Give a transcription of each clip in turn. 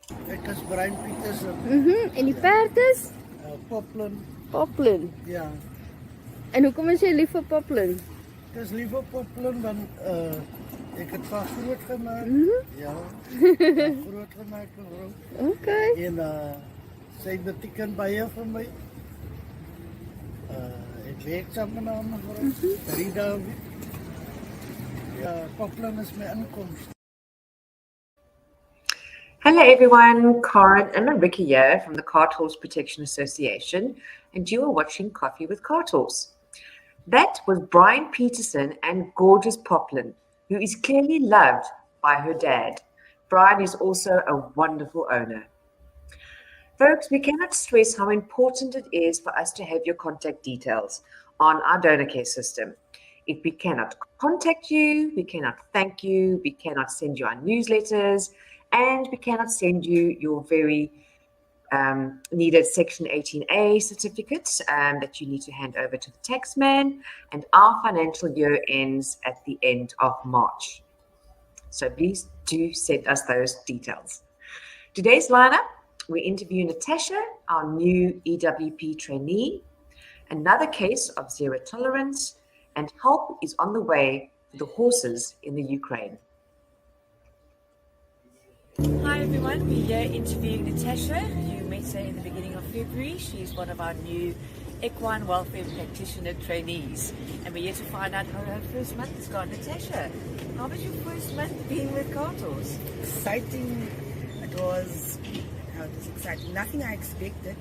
Ek is Brian Petersen. En die perd is? Poplin. Poplin. Ja. En hoekom is jy lief vir Poplin? Ek is lief op Poplin want ek het van groot gemaak. Ja. Van groot gemaak mevrou. Okay. En sy beteken baie vir my. Ek werk saam met haar mevrou. 3 dae. Ja, Poplin is my inkomste. Hello everyone, Karen and Marika here from the Cart Horse Protection Association, and you are watching Coffee with Cart Horse. That was Brian Petersen and gorgeous Poplin, who is clearly loved by her dad. Brian is also a wonderful owner. Folks, we cannot stress how important it is for us to have your contact details on our donor care system. If we cannot contact you, we cannot thank you, we cannot send you our newsletters, and we cannot send you your very needed Section 18A certificates that you need to hand over to the taxman. And our financial year ends at the end of March. So please do send us those details. Today's lineup, we interview Natasha, our new EWP trainee, another case of zero tolerance, and help is on the way for the horses in the Ukraine. Hi everyone, we're here interviewing Natasha. You met her in the beginning of February. She's one of our new equine welfare practitioner trainees. And we're here to find out how her first month has gone. Natasha, how was your first month being with Cart Horse? Exciting. It was exciting. Nothing I expected.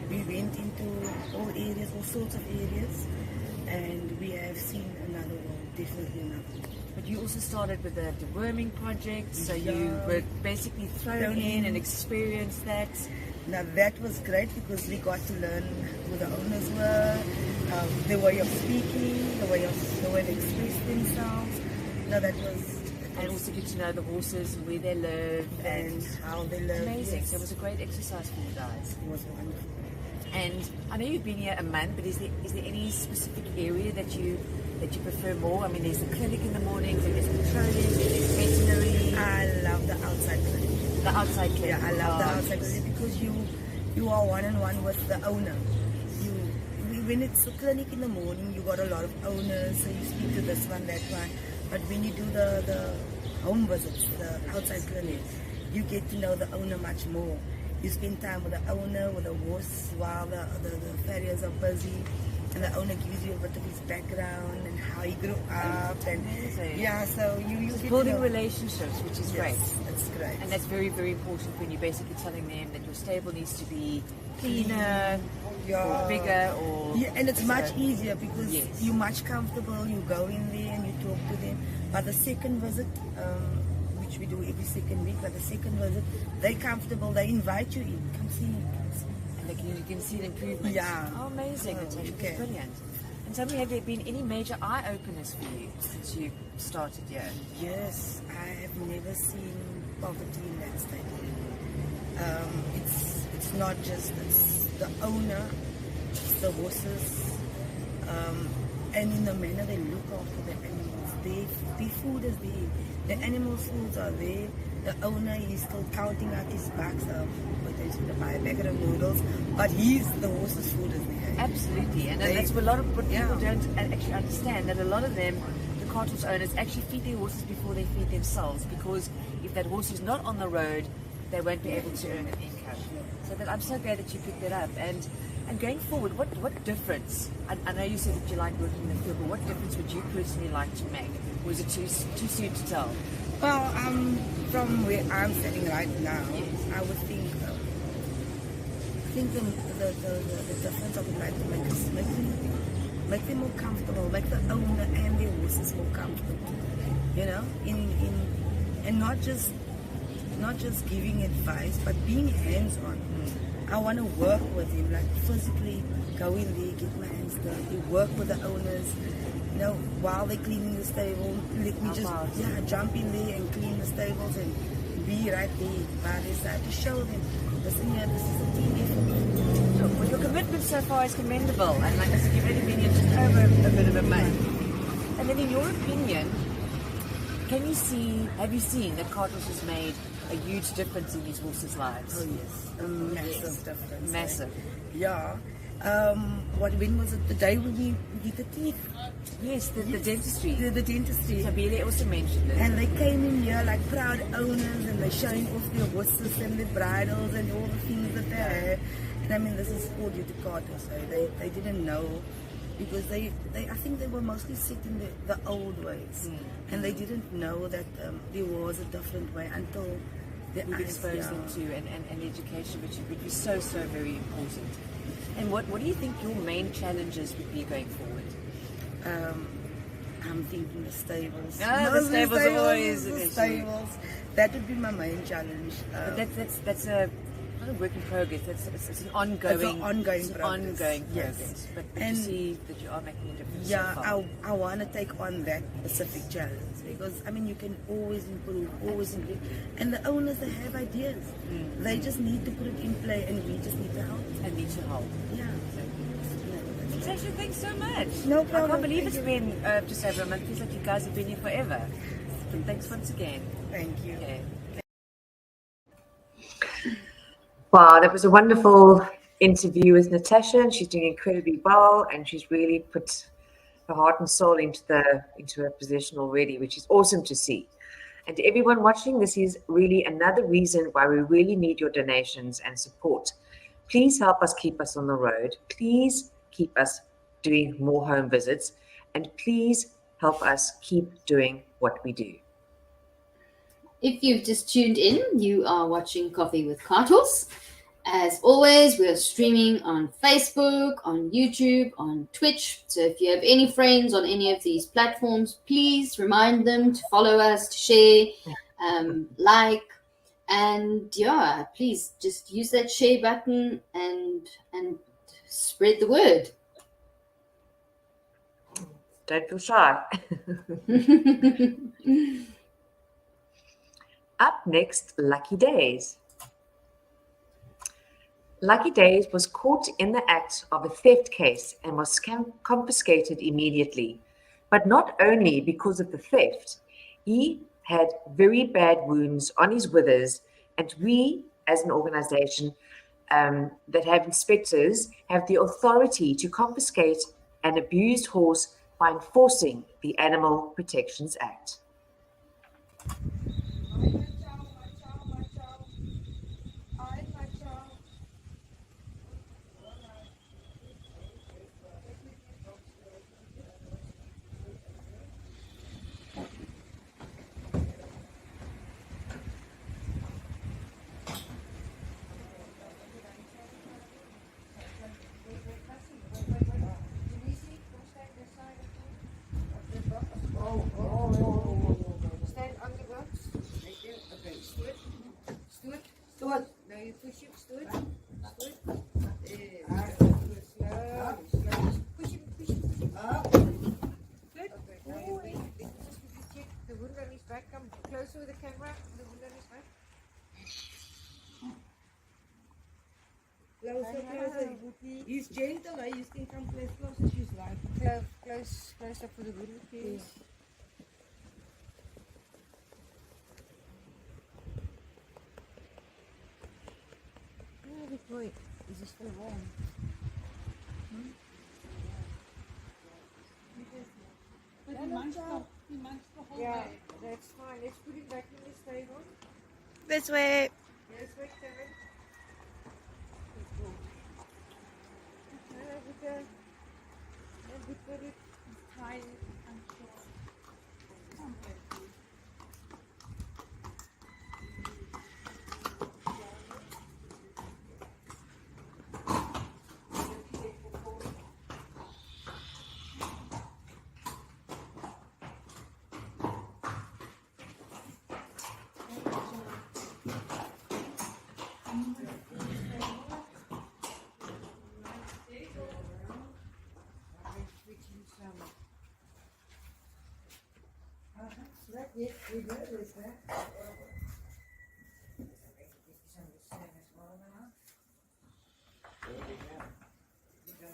We went into all areas, all sorts of areas, and we have seen another world, definitely another world. But you also started with the deworming project, so you were basically thrown in and experienced that. Now that was great because we got to learn who the owners were, their way of speaking, the way they express themselves. Now that was... And also get to know the horses, where they live, and how they live. Amazing. Yes. So it was a great exercise for you guys. It was wonderful. And I know you've been here a month, but is there any specific area that you prefer more? I mean, there's the clinic in the mornings, and there's patrolling, there's veterinary. I love the outside clinic. The outside clinic. Yeah, I love the outside clinic because you are one-on-one with the owner. When it's a clinic in the morning, you got a lot of owners, so you speak to this one, that one. But when you do the home visits, the outside clinic, you get to know the owner much more. You spend time with the owner, with the horse, while the farriers are busy, and the owner gives you a bit of his background and how he grew up. And yeah, so you building relationships, which is great. That's great. And that's very, very important when you're basically telling them that your stable needs to be cleaner, or bigger, or and it's much easier because you're much comfortable. You go in there and you talk to them. But the second visit, which we do every second week, but the second visit, they're comfortable. They invite you in. Come see. And you can see the improvement. Yeah. Oh, amazing. That's brilliant. And tell me, have there been any major eye openers for you since you started here? Yes, I have never seen poverty in that state. It's not just the owner, it's the horses, and in the manner they look after the animals. The food is there. The animals' foods are there. The owner is still counting out his bucks. Potentially to buy a packet of noodles, but the horse's food is there. Absolutely, and that's a lot of what people don't actually understand. That a lot of them, the cart horse owners, actually feed their horses before they feed themselves, because if that horse is not on the road, they won't be able to earn an income. So I'm so glad that you picked that up. And going forward, what difference? I know you said that you like working in the field, but what difference would you personally like to make? Or is it too soon to tell? Well, from where I'm sitting right now, I would think the difference I would like to make is make them more comfortable, make the owner and their horses more comfortable. You know, and not just giving advice, but being hands-on. I want to work with him, like physically go in there, get my hands dirty, work with the owners. You know, while they're cleaning the stable, let me just jump in there and clean the stables and be right there by their side to show them, listen here, this is a team effort. Well, your commitment so far is commendable, and like I said, you've only been here just over a bit of a month. And then in your opinion, have you seen that Cart Horse has made a huge difference in these horses' lives. Oh yes, a massive difference. Massive. Yeah. When was it? The day when we did the teeth? Yes, the dentistry. The dentistry. Sabine also mentioned it. And they came in here like proud owners and they're showing off their horses and their bridles and all the things that they have. And I mean, this is all due to Carter, so they didn't know because I think they were mostly set in the old ways. And they didn't know that there was a different way until We've exposed them to and education, which would be so very important. And what do you think your main challenges would be going forward? I'm thinking the stables. The stables are always an the issue. stables. That would be my main challenge. But that's a not a work in progress. It's an ongoing. It's an ongoing it's an progress. ongoing Yes. progress. But you And- see that you are making a difference. Yeah, so far. I want to take on that specific challenge because I mean you can always improve, and the owners they have ideas. They just need to put it in play, and we just need to help. And need to help. Yeah. Natasha, thanks so much. No I problem. can't believe Thank it's you. been just over a month. Feels like you guys have been here forever. But thanks once again. Thank you. Okay. Wow, that was a wonderful interview with Natasha, and she's doing incredibly well, and she's really put her heart and soul into her position already, which is awesome to see. And to everyone watching, this is really another reason why we really need your donations and support. Please help us keep us on the road. Please keep us doing more home visits, and please help us keep doing what we do. If you've just tuned in, you are watching Coffee with Cartles. As always, we are streaming on Facebook, on YouTube, on Twitch. So if you have any friends on any of these platforms, please remind them to follow us, to share, like, and yeah, please just use that share button and spread the word. Don't feel shy. Up next, Lucky Days. Lucky Days was caught in the act of a theft case and was confiscated immediately. But not only because of the theft, he had very bad wounds on his withers, and we, as an organization that have inspectors, have the authority to confiscate an abused horse by enforcing the Animal Protections Act. Stand on the box. Right there. Okay, stood. Stood. Stood. Now you push it. Stood. Stood. Slow. Push it. Push it. Push it. Up. Good. Okay, now you check the wound on his back. Come closer with the camera. The wound on his back. Closer. He's gentle, eh? You can come close as you like. Close up for the wound, please. Oh, good boy. Is he still warm? Yeah, that's fine. Let's put it back in the stable. This way. Yes, wait, Kevin. We put it high and short.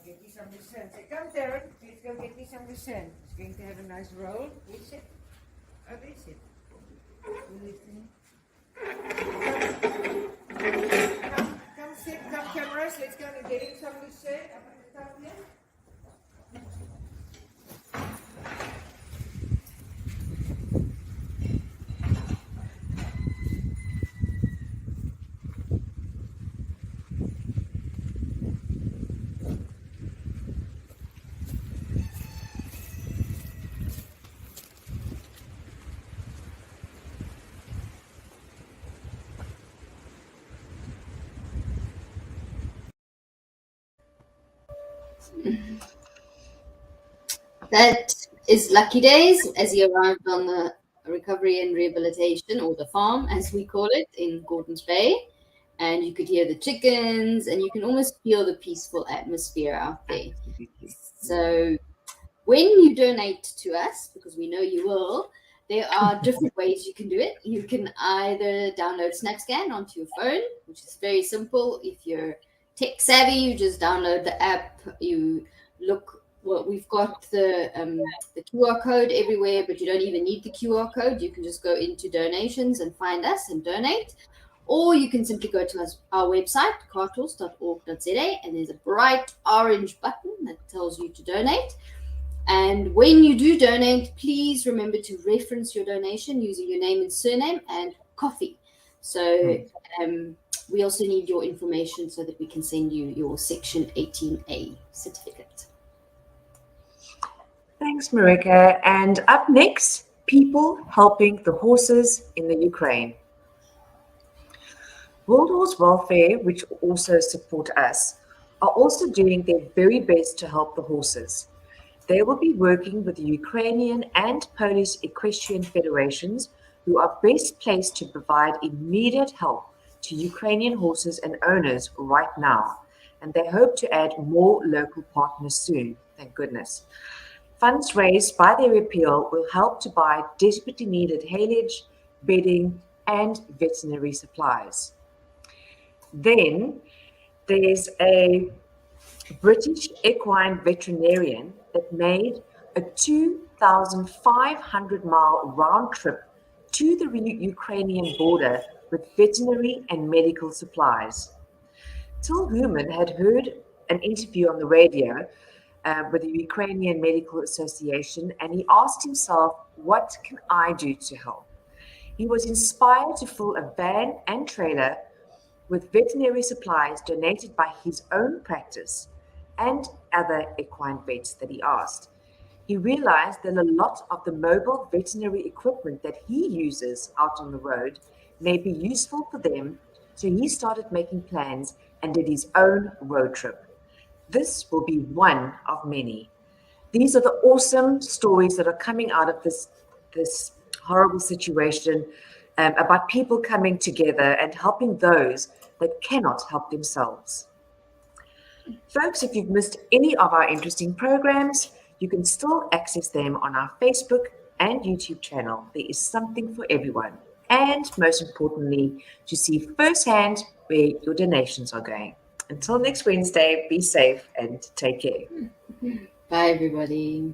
Get you some sand. Say, come, Darren. Let's go get me some sand. It's going to have a nice roll. Where's it? Oh, there's it. Where is it? That is Lucky Days as he arrived on the recovery and rehabilitation, or the farm as we call it, in Gordons Bay. And you could hear the chickens and you can almost feel the peaceful atmosphere out there. Absolutely. So when you donate to us, because we know you will, there are different ways you can do it. You can either download SnapScan onto your phone, which is very simple. If you're tech savvy, you just download the app. You look. Well, we've got the QR code everywhere, but you don't even need the QR code. You can just go into donations and find us and donate. Or you can simply go to our website, cartools.org.za, and there's a bright orange button that tells you to donate. And when you do donate, please remember to reference your donation using your name and surname and coffee. So we also need your information so that we can send you your Section 18A certificate. Thanks, Marika. And up next, people helping the horses in the Ukraine. World Horse Welfare, which also support us, are also doing their very best to help the horses. They will be working with the Ukrainian and Polish equestrian federations, who are best placed to provide immediate help to Ukrainian horses and owners right now. And they hope to add more local partners soon, thank goodness. Funds raised by their appeal will help to buy desperately needed haylage, bedding, and veterinary supplies. Then there's a British equine veterinarian that made a 2,500-mile round trip to the Ukrainian border with veterinary and medical supplies. Till Human had heard an interview on the radio with the Ukrainian Medical Association, and he asked himself, what can I do to help? He was inspired to fill a van and trailer with veterinary supplies donated by his own practice and other equine vets that he asked. He realized that a lot of the mobile veterinary equipment that he uses out on the road may be useful for them, so he started making plans and did his own road trip. This will be one of many. These are the awesome stories that are coming out of this horrible situation, about people coming together and helping those that cannot help themselves. Folks, if you've missed any of our interesting programs, you can still access them on our Facebook and YouTube channel. There is something for everyone. And most importantly, to see firsthand where your donations are going. Until next Wednesday, be safe and take care. Bye, everybody.